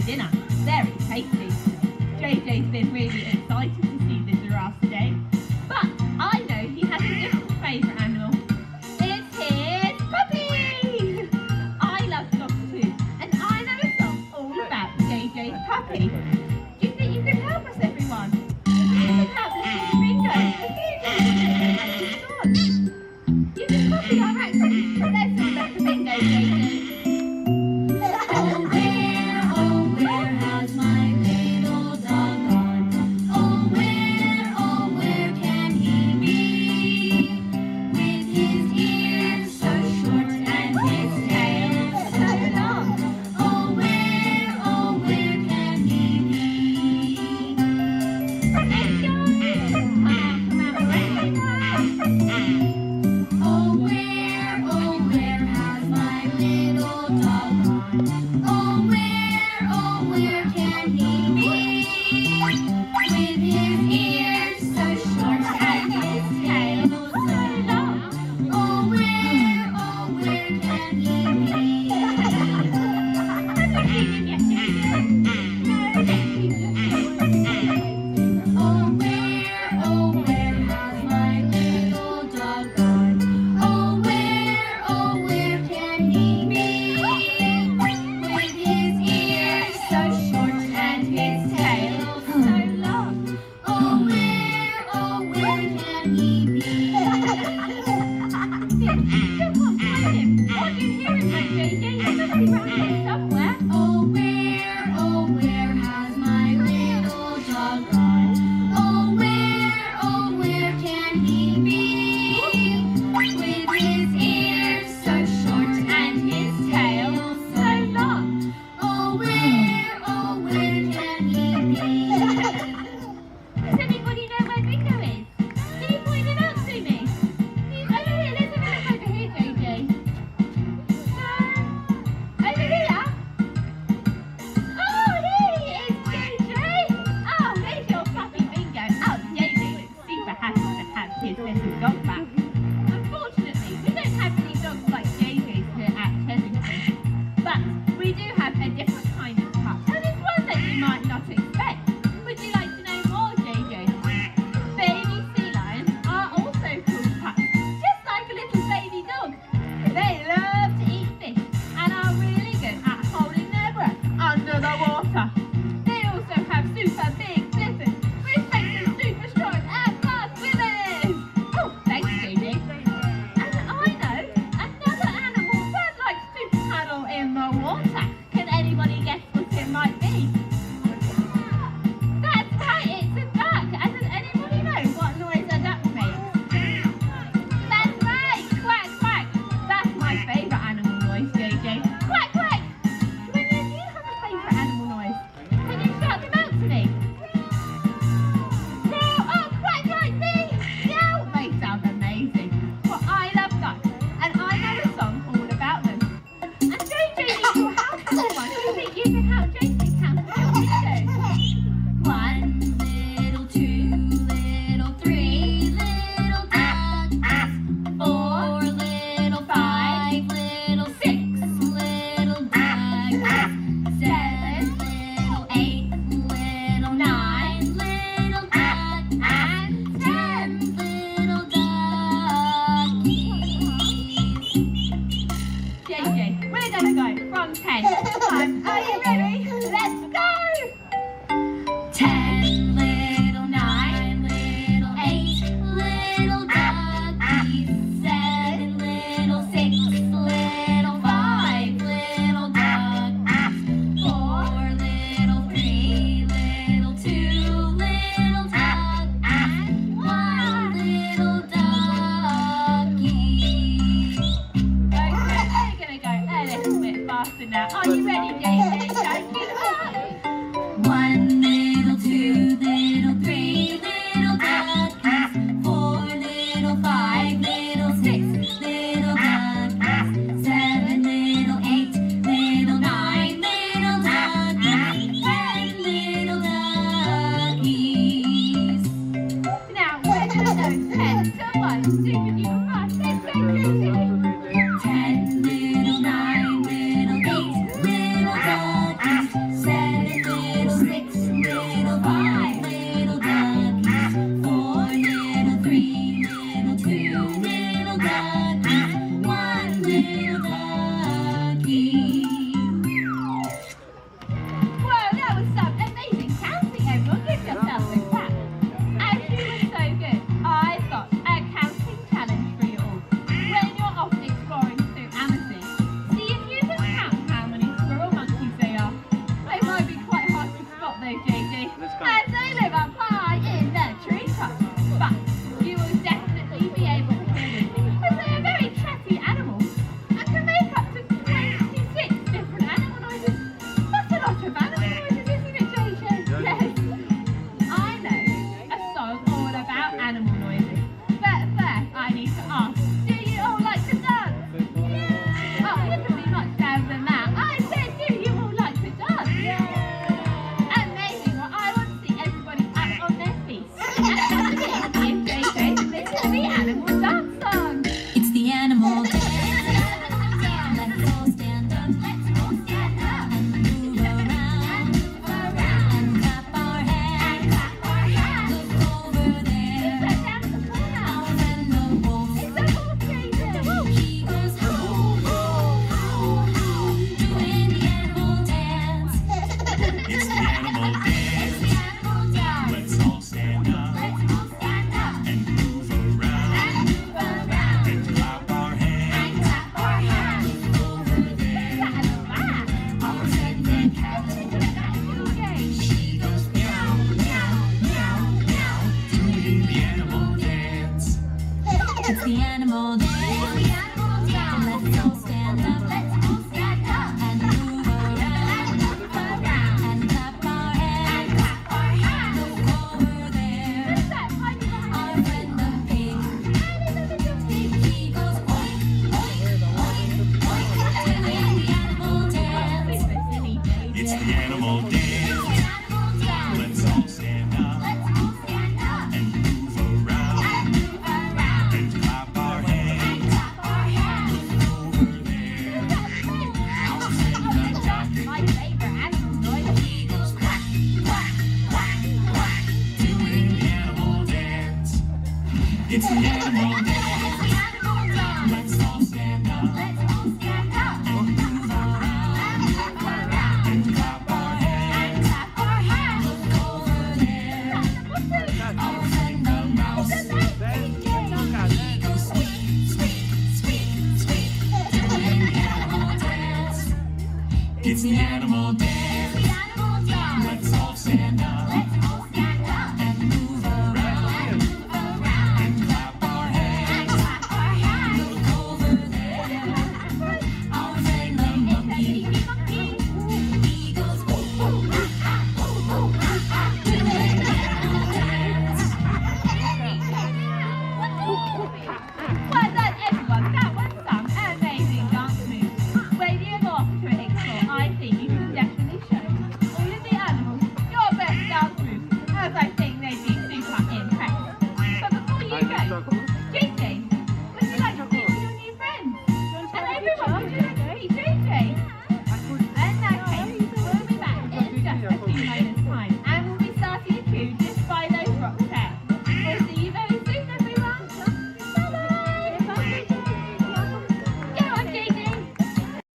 dinner. Very tasty. JJ's been really excited to see the giraffe today, but I know he has a different favourite animal. It's his puppy! I love dogs too, and I know a song all about JJ's puppy. Do you think you can help us, everyone? You can help little Bingo. He's gone. You can copy our accent, but let's all let the Bingo, JJ. Unfortunately, we don't have any dogs like JJ's here at Chessington, but we do have a different kind of pup, and it's one that you might not expect. Would you like to know more, JJ? Baby sea lions are also called pups, just like a little baby dog. They love to eat fish and are really good at holding their breath under the water. They also have super big flippers, which makes them super strong and fast swimmers. Oh, thanks, JJ. And I know another animal that likes to paddle in the water. Can anybody guess what it might be? That's right, it's a duck. And does anybody know what noise a duck makes? That's right, quack, quack. That's my favourite animal noise, JJ. Quack, quack. Do any of you have a favourite animal noise? lot of animal noises, isn't it, JJ? Yes. I know a song all about animal noises. But first, I need to ask, do you all like to dance? Yeah. Oh, you can be much louder than that. I said, do you all like to dance? Yeah. Amazing. Well, I want to see everybody up on their feet. And me and JJ to listen to the animal dance song. It's the animal dance. Let's all stand up. Let's all stand up. And move around. And clap our hands. Look over there. Put down the corner. Our friend the wolf. It's a wolf, JJ. He goes howl, howl, howl, howl, doing the animal dance. It's the animal dance. It's the animal dance. Let's all stand up Let's all stand up. and move around Move around. and clap our hands. Clap our hands. Over there, That is a rat. our friend the cat. She goes meow, meow, meow, meow, Doing the animal dance. it's the animal dance. Let's all stand up. And move around. And clap our hands. Look over there. Our friend the pig. He goes oink, oink, oink, oink. Doing the animal dance. It's the animal dance. Let's all stand up and move around and clap our hands. Over there, our friend the duck. My favourite animal noise. He goes quack, quack, quack, quack. Doing the animal dance. It's the